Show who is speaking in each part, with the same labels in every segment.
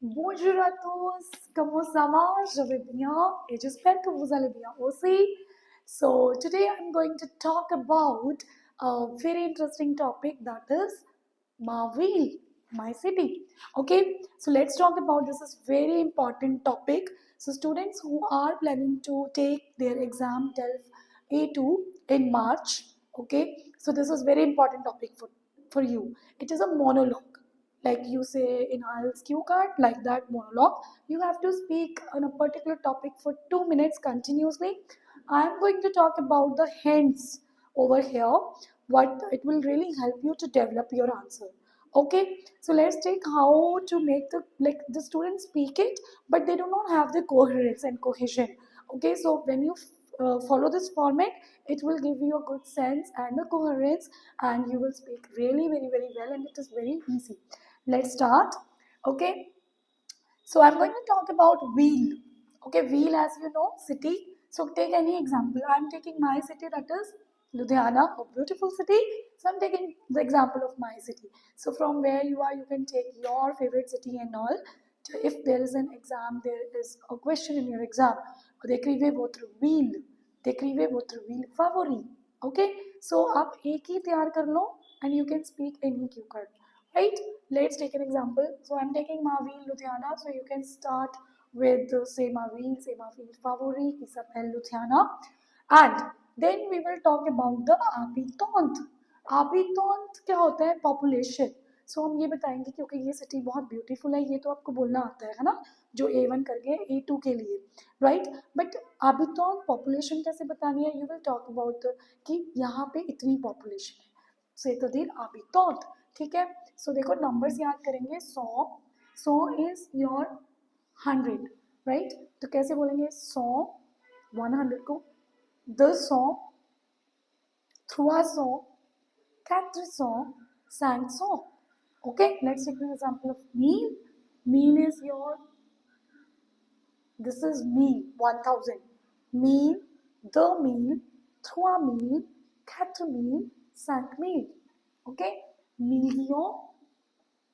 Speaker 1: Bonjour à tous, comment ça va? Je vais bien et j'espère que vous allez bien aussi. So, today I'm going to talk about a very interesting topic that is my ville, my city. Okay, so let's talk about this is very important topic. So, students who are planning to take their exam 12 A2 in March, okay, so this is very important topic for you. It is a monologue like you say in IELTS Q card, like that monologue. You have to speak on a particular topic for 2 minutes continuously. I am going to talk about the hints over here, what it will really help you to develop your answer. Okay, so let's take how to make the students speak it, but they do not have the coherence and cohesion. Okay, so when you follow this format, it will give you a good sense and a coherence, and you will speak really very well, and it is very easy. Let's start. Okay, so I'm going to talk about wheel. Okay, wheel, as you know, city. So take any example. I'm taking my city, that is Ludhiana, a beautiful city. So I'm taking the example of my city. So from where you are, you can take your favorite city and all. So if there is an exam, there is a question in your exam. Décrivez votre ville. Décrivez votre ville favori. Okay, so आप एक ही तैयार कर लो and you can speak any cue card. Right? Let's take an example. So I'm taking Mavil Ludhiana. So you can start with say Mavil Favori, qui s'appelle Ludhiana. And then we will talk about the habitants. Habitants क्या होता है? Population. So हम ये बताएंगे क्योंकि ये city बहुत beautiful है, ये तो आपको बोलना आता है ना, जो A1 कर गए A2 के लिए, राइट? बट habitants पॉपुलेशन कैसे बतानी है? यू विल टॉक अबाउट कि यहाँ पे इतनी पॉपुलेशन है, से तो देर habitants, ठीक है? सो देखो नंबर्स याद करेंगे, 100 इज योर 100, राइट? तो कैसे बोलेंगे 100, 100 को 200, 300, 400, 500. Okay, let's take an example of meal. Meal is your, this is meal, 1000. Meal, 2 meal, 3 meal, 4 meal, 5 meal. Okay, million.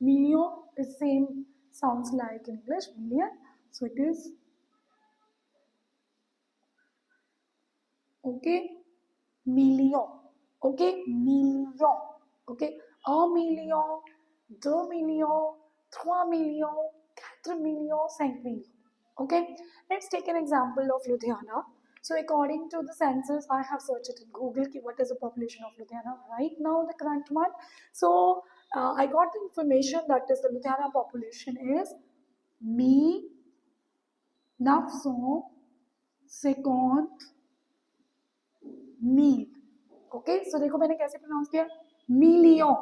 Speaker 1: Million is same, sounds like in English, million. So it is, okay, million. Okay, million. Okay, 1 million, 2 million, 3 million, 4 million, 5 million. Okay, let's take an example of Ludhiana. So according to the census, I have searched it in Google, what is the population of Ludhiana right now, the current one. So I got the information that is the Ludhiana population is 950,000. Okay, सो देखो मैंने कैसे pronounce किया, million,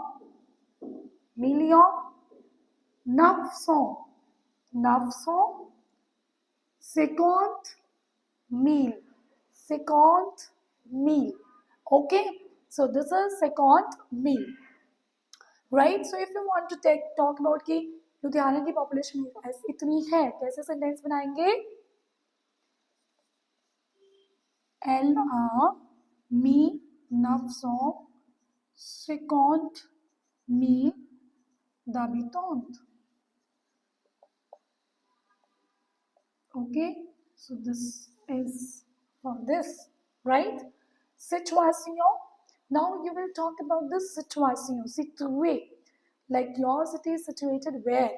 Speaker 1: million, 950,000, 50,000. Okay, so this is 50,000, right? So if you want to talk about कि लुधियाना की population इतनी है, कैसे sentence बनाएंगे? Mi 950,000 d'habitants. Okay, so this is for this, right? Situation. Now you will talk about the situation. Situé. Like your city is situated where?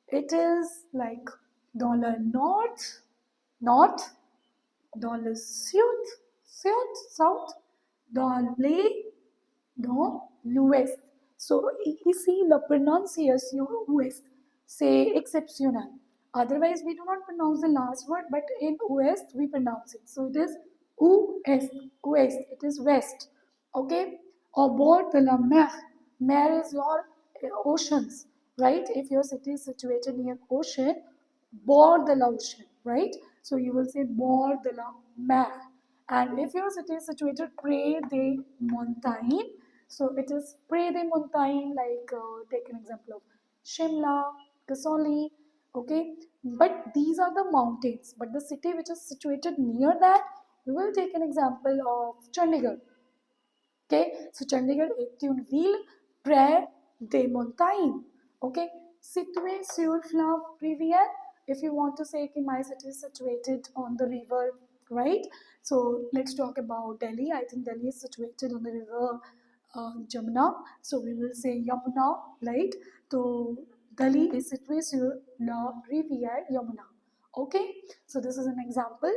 Speaker 1: It is like dollar north, dollar south, dans l'ouest. So ici la prononciation ouest c'est exceptionnel. Otherwise we do not pronounce the last word, but in ouest we pronounce it. So it is ouest. It is west. Okay. Au bord de la mer. Mer is your oceans, right? If your city is situated near ocean, bord de l'ocean, right? So you will say bord de la mer. And if your city is situated près des montagnes, so it is près des montagnes, like take an example of Shimla, Kasauli, okay? But these are the mountains. But the city which is situated near that, we will take an example of Chandigarh. Okay, so Chandigarh est une ville près des montagnes. Okay, situé sur fleuve rivière. If you want to say कि my city is situated on the river, right? So let's talk about Delhi. I think Delhi is situated on the river Jamuna. So we will say Yamuna, right? So Delhi is situé sur la rivière Yamuna. Okay, so this is an example.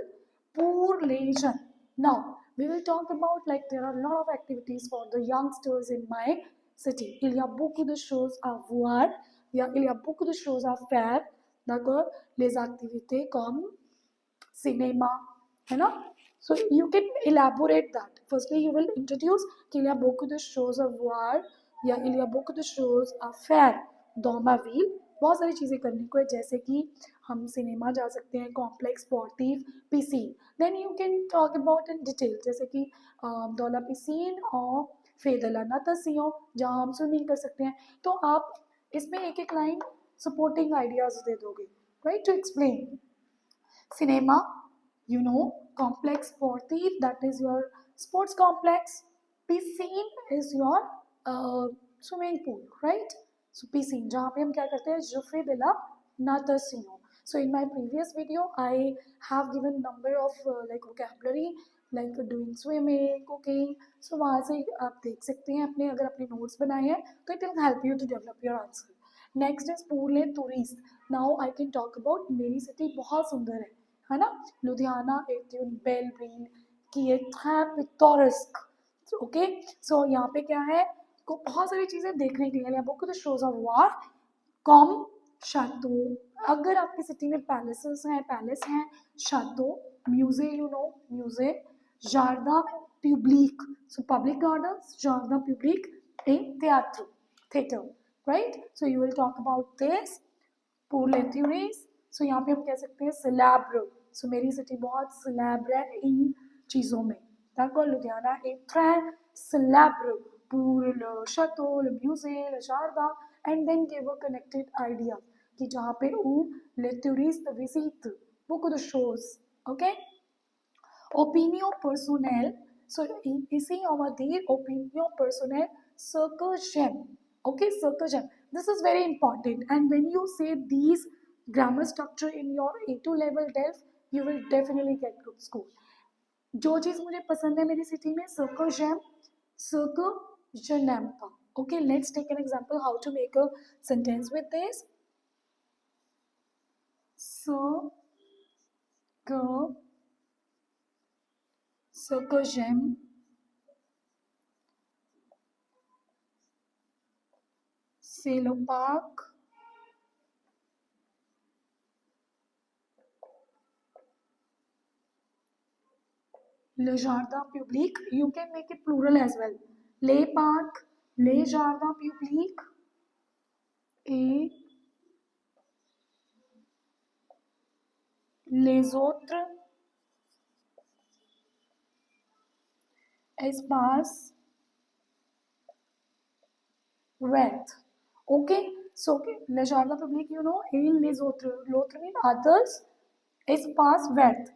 Speaker 1: Pour les jeunes. Now we will talk about, like, there are a lot of activities for the youngsters in my city. Il y a beaucoup de choses à voir. Il y a beaucoup de choses à faire. D'accord? Les activités comme cinéma, है ना? So you can elaborate that. Firstly, you will introduce qu'il y a beaucoup de choses à voir या il y a beaucoup de choses à faire dans ma ville. बहुत सारी चीज़ें करने को है, जैसे कि हम सिनेमा जा सकते हैं, कॉम्प्लेक्स स्पोर्टिव पिसीन. Then you can talk about in detail, जैसे कि दौला पिसीन और फेदला नतासियों, जहाँ हम स्विमिंग कर सकते हैं. तो आप इसमें एक एक लाइन सपोर्टिंग आइडियाज दे दोगे, right, to explain. Cinema, you know, complex sportive, that is your sports complex. Piscine is your swimming pool, right? So piscine, जहाँ पे हम क्या करते हैं, je fais de la natation. So in my previous video, I have given number of like vocabulary, like doing swimming, cooking. So वहाँ से आप देख सकते हैं अपने, अगर अपने notes बनाए हैं तो it will help you to develop your answer. Next is पूरे tourist. Now I can talk about, मेरी सिटी बहुत सुंदर है ना. Ludhiana est une belle ville qui est très pittoresque. Okay, so यहाँ पे क्या है, को बहुत सारी चीज़ें देखने के लिए. यहाँ beaucoup de choses à voir comme château. अगर आपकी सिटी में पैलेसेस हैं, पैलेस हैं, château, म्यूजे, यू नो, म्यूजे, jardin public, so public gardens, jardin public, et théâtre, theater. Right? So you will talk about this. Pour les theories. So यहाँ पे हम कह सकते हैं célèbre. So मेरी सिटी बहुत célèbre है इन चीज़ों में. D'accord? Ludhiana est très célèbre pour le château, le musée, le jardin, and then give a connected idea कि जहाँ पे où les touristes visitent beaucoup de choses. Okay? Opinion personnelle. So ici on va dire opinion personnelle, ce que j'aime. Okay, ce que j'aime. This is very important. And when you say these grammar structure in your A2 level DELF, you will definitely get good score. जो चीज़ मुझे पसंद है मेरी city में, ce que j'aime, ce que je n'aime pas. Okay, let's take an example how to make a sentence with this. Ce que j'aime, c'est le parc. Le jardin public, you can make it plural as well. Les parcs, les jardins publics et les autres espaces verts. Okay, so le jardin public, you know, et les autres. L'autre means others. Espace verts.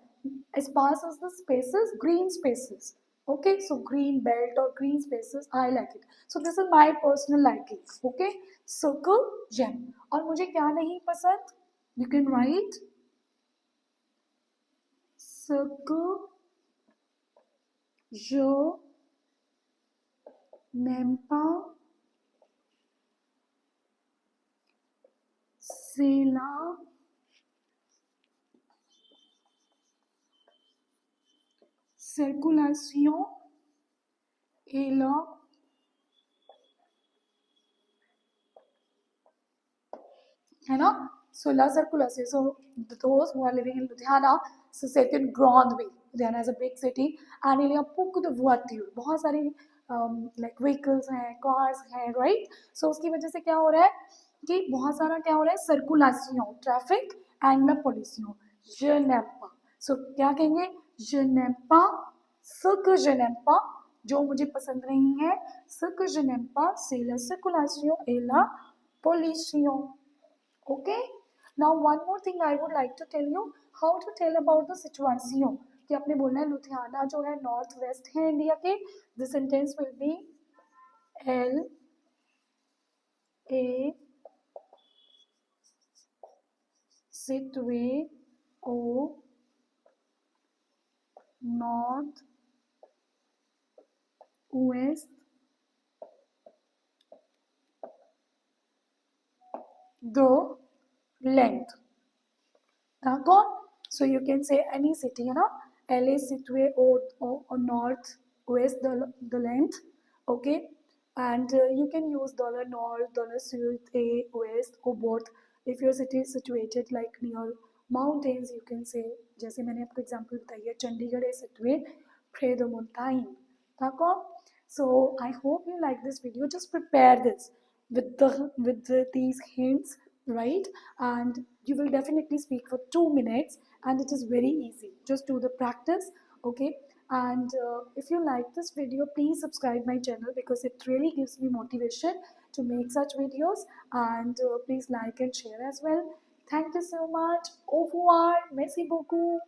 Speaker 1: Espace is the spaces, green spaces. Okay, so green belt or green spaces, I like it. So this is my personal liking. Okay, circle gem. और मुझे क्या नहीं पसंद? You can write ce que je n'aime pas, c'est la circulation et la है ना. So la circulation. So those who are living in Ludhiana, so second grand way. Ludhiana is a big city and il y a beaucoup de voitures, बहुत सारी like vehicles हैं, cars हैं, right? So उसकी वजह से क्या हो रहा है कि बहुत सारा क्या हो रहा है, circulation, traffic and la pollution. Je n'aime pas. So क्या कहेंगे, je n'aime pas, ce que je n'aime pas, जो मुझे पसंद नहीं है, ce que je n'aime pas, c'est la circulation et la pollution. Okay, now one more thing I would like to tell you, how to tell about the situation. कि आपने बोलना है लुधियाना जो है नॉर्थ वेस्ट है इंडिया के. The sentence will be L A situé au nord-ouest de length. D'accord? So you can say any city, Elle est située au nord-ouest de l'Inde, okay? And you can use dollar north, dollar sud, a west, or both. If your city is situated like near mountains, you can say, जैसे मैंने आपको example बताई है, Chandigarh est situé près de montagne. D'accord? So I hope you like this video. Just prepare this these hints, right? And you will definitely speak for 2 minutes, and it is very easy. Just do the practice, okay? And if you like this video, please subscribe my channel because it really gives me motivation to make such videos. And please like and share as well. Thank you so much. Au revoir. Merci beaucoup.